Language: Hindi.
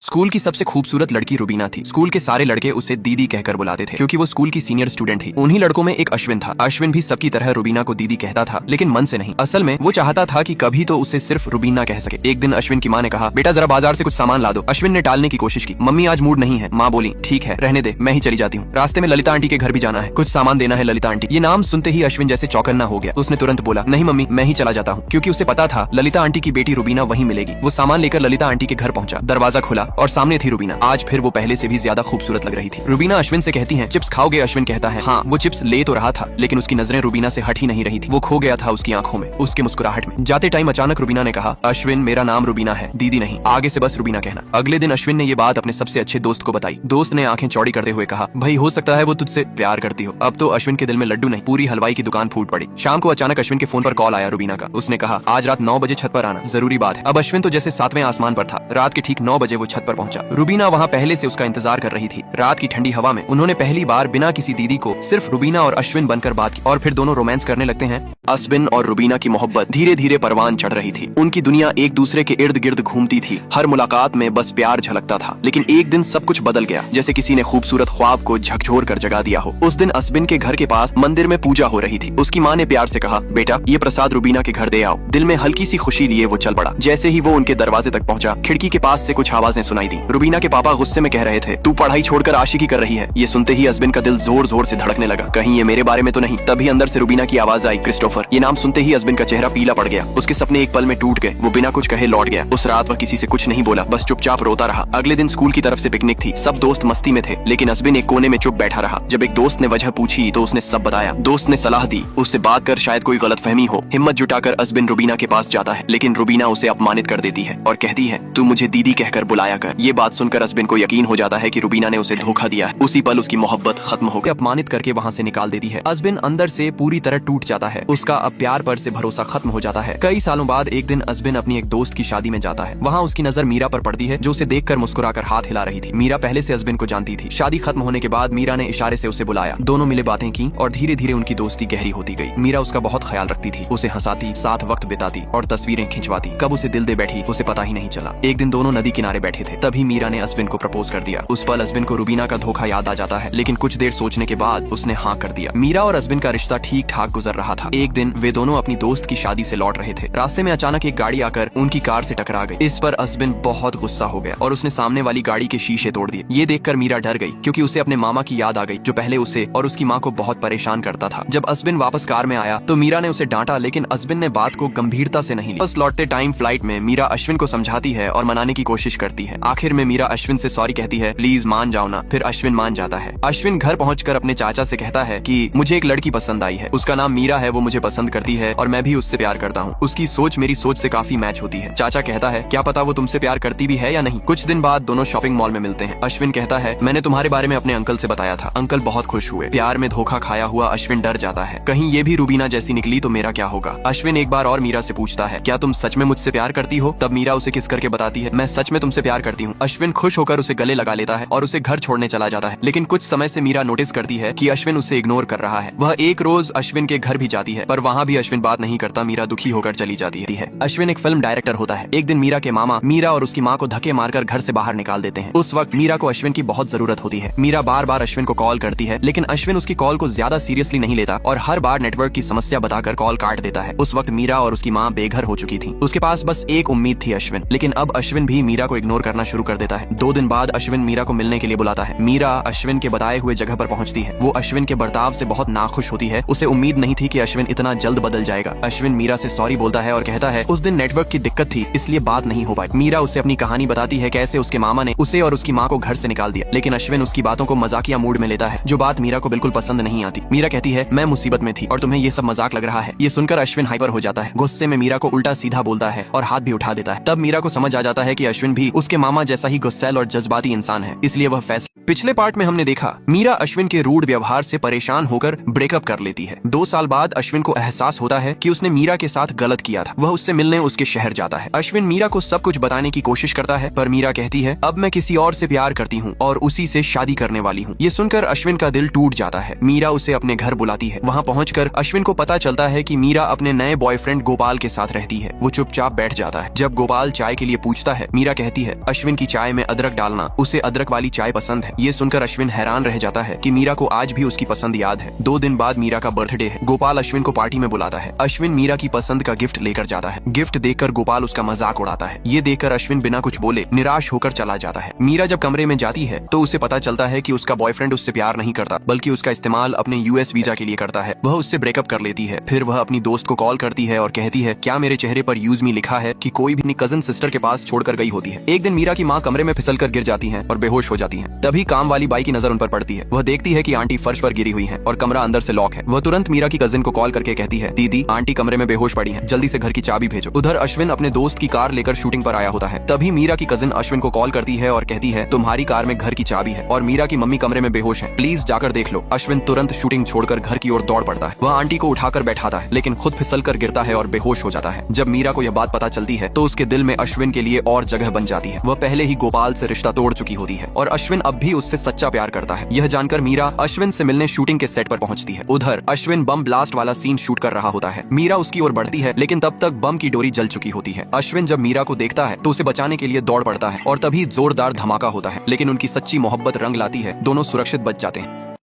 स्कूल की सबसे खूबसूरत लड़की रुबीना थी। स्कूल के सारे लड़के उसे दीदी कहकर बुलाते थे क्योंकि वो स्कूल की सीनियर स्टूडेंट थी। उन्हीं लड़कों में एक अश्विन था। अश्विन भी सबकी तरह रुबीना को दीदी कहता था, लेकिन मन से नहीं। असल में वो चाहता था कि कभी तो उसे सिर्फ रुबीना कह सके। एक दिन अश्विन की माँ ने कहा, बेटा जरा बाजार से कुछ सामान ला दो। अश्विन ने टालने की कोशिश की। मम्मी आज मूड नहीं है। माँ बोली, ठीक है रहने दे, मैं ही चली जाती हूँ। रास्ते में ललिता आंटी के घर भी जाना है, कुछ सामान देना है ललिता आंटी। ये नाम सुनते ही अश्विन जैसे चौकन्ना हो गया। उसने तुरंत बोला, नहीं मम्मी मैं ही चला जाता हूँ, क्योंकि उसे पता था ललिता आंटी की बेटी रुबीना वहीं मिलेगी। वो सामान लेकर ललिता आंटी के घर पहुंचा। दरवाजा खुला और सामने थी रुबीना। आज फिर वो पहले से भी ज्यादा खूबसूरत लग रही थी। रुबीना अश्विन से कहती है, चिप्स खाओगे? अश्विन कहता है, हाँ। वो चिप्स ले तो रहा था, लेकिन उसकी नजरें रुबीना से हट ही नहीं रही थी। वो खो गया था उसकी आंखों में, उसके मुस्कुराहट में। जाते टाइम अचानक रुबीना ने कहा, अश्विन मेरा नाम रुबीना है, दीदी नहीं, आगे से बस रुबीना कहना। अगले दिन अश्विन ने ये बात अपने सबसे अच्छे दोस्त को बताई। दोस्त ने आंखें चौड़ी करते हुए कहा, भाई हो सकता है वो तुझसे प्यार करती हो। अब तो अश्विन के दिल में लड्डू नहीं, पूरी हलवाई की दुकान फूट पड़ी। शाम को अचानक अश्विन के फोन पर कॉल आया रुबीना का। उसने कहा, आज रात 9 बजे छत पर आना, जरूरी बात है। अब अश्विन तो जैसे 7वें आसमान पर था। रात के ठीक 9 बजे वो छत पर पहुंचा। रुबीना वहाँ पहले से उसका इंतजार कर रही थी। रात की ठंडी हवा में उन्होंने पहली बार बिना किसी दीदी को सिर्फ रुबीना और अश्विन बनकर बात की, और फिर दोनों रोमांस करने लगते हैं। अश्विन और रुबीना की मोहब्बत धीरे धीरे परवान चढ़ रही थी। उनकी दुनिया एक दूसरे के इर्द गिर्द घूमती थी। हर मुलाकात में बस प्यार झलकता था। लेकिन एक दिन सब कुछ बदल गया, जैसे किसी ने खूबसूरत ख्वाब को झकझोर कर जगा दिया हो। उस दिन अश्विन के घर के पास मंदिर में पूजा हो रही थी। उसकी माँ ने प्यार से कहा, बेटा ये प्रसाद रुबीना के घर दे आओ। दिल में हल्की सी खुशी लिए वो चल पड़ा। जैसे ही वो उनके दरवाजे तक पहुंचा, खिड़की के पास से कुछ आवाजें सुनाई दी। रुबीना के पापा गुस्से में कह रहे थे, तू पढ़ाई छोड़कर आशिकी कर रही है। ये सुनते ही अश्विन का दिल जोर जोर से धड़कने लगा, कहीं ये मेरे बारे में तो नहीं। तभी अंदर से रुबीना की आवाज आई, क्रिस्टोफर। ये नाम सुनते ही अश्विन का चेहरा पीला पड़ गया। उसके सपने एक पल में टूट गए। वो बिना कुछ कहे लौट गया। उस रात वह किसी से कुछ नहीं बोला, बस चुपचाप रोता रहा। अगले दिन स्कूल की तरफ से पिकनिक थी। सब दोस्त मस्ती में थे, लेकिन अश्विन एक कोने में चुप बैठा रहा। जब एक दोस्त ने वजह पूछी तो उसने सब बताया। दोस्त ने सलाह दी, उससे बात कर, शायद कोई गलतफहमी हो। हिम्मत जुटाकर अश्विन रुबीना के पास जाता है, लेकिन रुबीना उसे अपमानित कर देती है और कहती है, तू मुझे दीदी कहकर बुलाया कर। ये बात सुनकर अश्विन को यकीन हो जाता है कि रुबीना ने उसे धोखा दिया है। उसी पल उसकी मोहब्बत खत्म हो गई। अपमानित करके वहाँ से निकाल देती है। अश्विन अंदर से पूरी तरह टूट जाता है। उसका अब प्यार पर से भरोसा खत्म हो जाता है। कई सालों बाद एक दिन अश्विन अपनी एक दोस्त की शादी में जाता है। वहाँ उसकी नजर मीरा पर पड़ती है, जो उसे देखकर मुस्कुराकर हाथ हिला रही थी। मीरा पहले से अश्विन को जानती थी। शादी खत्म होने के बाद मीरा ने इशारे से उसे बुलाया। दोनों मिले, बातें की और धीरे धीरे उनकी दोस्ती गहरी होती गई। मीरा उसका बहुत ख्याल रखती थी, उसे हंसाती, साथ वक्त बिताती और तस्वीरें खिंचवाती। कब उसे दिल दे बैठी उसे पता ही नहीं चला। एक दिन दोनों नदी किनारे बैठे थे, तभी मीरा ने अश्विन को प्रपोज कर दिया। उस पल अश्विन को रुबीना का धोखा याद आ जाता है, लेकिन कुछ देर सोचने के बाद उसने हाँ कर दिया। मीरा और अश्विन का रिश्ता ठीक ठाक गुजर रहा था। एक दिन वे दोनों अपनी दोस्त की शादी से लौट रहे थे। रास्ते में अचानक एक गाड़ी आकर उनकी कार से टकरा गई। इस पर अश्विन बहुत गुस्सा हो गया और उसने सामने वाली गाड़ी के शीशे तोड़ दिए। ये देखकर मीरा डर गई, क्योंकि उसे अपने मामा की याद आ गई, जो पहले उसे और उसकी माँ को बहुत परेशान करता था। जब अश्विन वापस कार में आया तो मीरा ने उसे डांटा, लेकिन अश्विन ने बात को गंभीरता से नहीं ली। बस लौटते टाइम फ्लाइट में मीरा अश्विन को समझाती है और मनाने की कोशिश करती है। आखिर में मीरा अश्विन से सॉरी कहती है, प्लीज मान जाओ ना। फिर अश्विन मान जाता है। अश्विन घर पहुंचकर अपने चाचा से कहता है कि मुझे एक लड़की पसंद आई है, उसका नाम मीरा है, वो मुझे पसंद करती है और मैं भी उससे प्यार करता हूँ। उसकी सोच मेरी सोच से काफी मैच होती है। चाचा कहता है, क्या पता वो तुमसे प्यार करती भी है या नहीं। कुछ दिन बाद दोनों शॉपिंग मॉल में मिलते हैं। अश्विन कहता है, मैंने तुम्हारे बारे में अपने अंकल से बताया था, अंकल बहुत खुश हुए। प्यार में धोखा खाया हुआ अश्विन डर जाता है, कहीं ये भी रुबीना जैसी निकली तो मेरा क्या होगा। अश्विन एक बार और मीरा से पूछता है, क्या तुम सच में मुझसे प्यार करती हो? तब मीरा उसे किस करके बताती है, मैं सच में तुमसे प्यार करती हूँ। अश्विन खुश होकर उसे गले लगा लेता है और उसे घर छोड़ने चला जाता है। लेकिन कुछ समय से मीरा नोटिस करती है कि अश्विन उसे इग्नोर कर रहा है। वह एक रोज अश्विन के घर भी जाती है, पर वहाँ भी अश्विन बात नहीं करता। मीरा दुखी होकर चली जाती है। अश्विन एक फिल्म डायरेक्टर होता है। एक दिन मीरा के मामा मीरा और उसकी माँ को धक्के मारकर घर से बाहर निकाल देते हैं। उस वक्त मीरा को अश्विन की बहुत जरूरत होती है। मीरा बार बार अश्विन को कॉल करती है, लेकिन अश्विन उसकी कॉल को ज्यादा सीरियसली नहीं लेता और हर बार नेटवर्क की समस्या बताकर कॉल काट देता है। उस वक्त मीरा और उसकी माँ बेघर हो चुकी थी। उसके पास बस एक उम्मीद थी, अश्विन। लेकिन अब अश्विन भी मीरा को इग्नोर करना शुरू कर देता है। 2 दिन बाद अश्विन मीरा को मिलने के लिए बुलाता है। मीरा अश्विन के बताए हुए जगह पर पहुंचती है। वो अश्विन के बर्ताव से बहुत नाखुश होती है। उसे उम्मीद नहीं थी कि अश्विन इतना जल्द बदल जाएगा। अश्विन मीरा से सॉरी बोलता है और कहता है, उस दिन नेटवर्क की दिक्कत थी, इसलिए बात नहीं हो पाई। मीरा उसे अपनी कहानी बताती है, कैसे उसके मामा ने उसे और उसकी माँ को घर से निकाल दिया। लेकिन अश्विन उसकी बातों को मजाकिया मूड में लेता है, जो बात मीरा को बिल्कुल पसंद नहीं आती। मीरा कहती है, मैं मुसीबत में थी और तुम्हें ये सब मजाक लग रहा है। ये सुनकर अश्विन हाइपर हो जाता है। गुस्से में मीरा को उल्टा सीधा बोलता है और हाथ भी उठा देता है। तब मीरा को समझ आ जाता है कि अश्विन भी उसके मामा जैसा ही गुस्सैल और जज्बाती इंसान है, इसलिए वह फैसला पिछले पार्ट में हमने देखा मीरा अश्विन के रूड व्यवहार से परेशान होकर ब्रेकअप कर लेती है। 2 साल बाद अश्विन को एहसास होता है कि उसने मीरा के साथ गलत किया था। वह उससे मिलने उसके शहर जाता है। अश्विन मीरा को सब कुछ बताने की कोशिश करता है, पर मीरा कहती है अब मैं किसी और से प्यार करती हूँ और उसी से शादी करने वाली हूँ। ये सुनकर अश्विन का दिल टूट जाता है। मीरा उसे अपने घर बुलाती है। वहाँ पहुंचकर अश्विन को पता चलता है कि मीरा अपने नए बॉयफ्रेंड गोपाल के साथ रहती है। वो चुपचाप बैठ जाता है। जब गोपाल चाय के लिए पूछता है, मीरा कहती है अश्विन की चाय में अदरक डालना, उसे अदरक वाली चाय पसंद है। ये सुनकर अश्विन हैरान रह जाता है कि मीरा को आज भी उसकी पसंद याद है। 2 दिन बाद मीरा का बर्थडे है। गोपाल अश्विन को पार्टी में बुलाता है। अश्विन मीरा की पसंद का गिफ्ट लेकर जाता है। गिफ्ट देखकर गोपाल उसका मजाक उड़ाता है। ये देखकर अश्विन बिना कुछ बोले निराश होकर चला जाता है। मीरा जब कमरे में जाती है तो उसे पता चलता है कि उसका बॉयफ्रेंड उससे प्यार नहीं करता, बल्कि उसका इस्तेमाल अपने यूएस वीजा के लिए करता है। वह उससे ब्रेकअप कर लेती है। फिर वह अपनी दोस्त को कॉल करती है और कहती है क्या मेरे चेहरे पर यूज मी लिखा है कि कोई भी अपनी कजन सिस्टर के पास छोड़कर गई होती है। एक दिन मीरा की माँ कमरे में फिसलकर गिर जाती हैं और बेहोश हो जाती हैं। तभी काम वाली बाई की नजर उन पर पड़ती है। वह देखती है कि आंटी फर्श पर गिरी हुई हैं और कमरा अंदर से लॉक है। वह तुरंत मीरा की कजिन को कॉल करके कहती है दीदी आंटी कमरे में बेहोश पड़ी है, जल्दी से घर की चाबी भेजो। उधर अश्विन अपने दोस्त की कार लेकर शूटिंग पर आया होता है। तभी मीरा की कजिन अश्विन को कॉल करती है और कहती है तुम्हारी कार में घर की चाबी है और मीरा की मम्मी कमरे में बेहोश है, प्लीज जाकर देख लो। अश्विन तुरंत शूटिंग छोड़कर घर की ओर दौड़ पड़ता है। वह आंटी को उठाकर बैठाता है, लेकिन खुद फिसल कर गिरता है और बेहोश हो जाता है। जब मीरा को यह बात पता चलती है तो उसके दिल में अश्विन के लिए और जगह बन जाती है। वह पहले ही गोपाल से रिश्ता तोड़ चुकी होती है और अश्विन अब भी उससे सच्चा प्यार करता है। यह जानकर मीरा अश्विन से मिलने शूटिंग के सेट पर पहुंचती है। उधर अश्विन बम ब्लास्ट वाला सीन शूट कर रहा होता है। मीरा उसकी ओर बढ़ती है, लेकिन तब तक बम की डोरी जल चुकी होती है। अश्विन जब मीरा को देखता है तो उसे बचाने के लिए दौड़ पड़ता है और तभी जोरदार धमाका होता है, लेकिन उनकी सच्ची मोहब्बत रंग लाती है। दोनों सुरक्षित बच जाते हैं।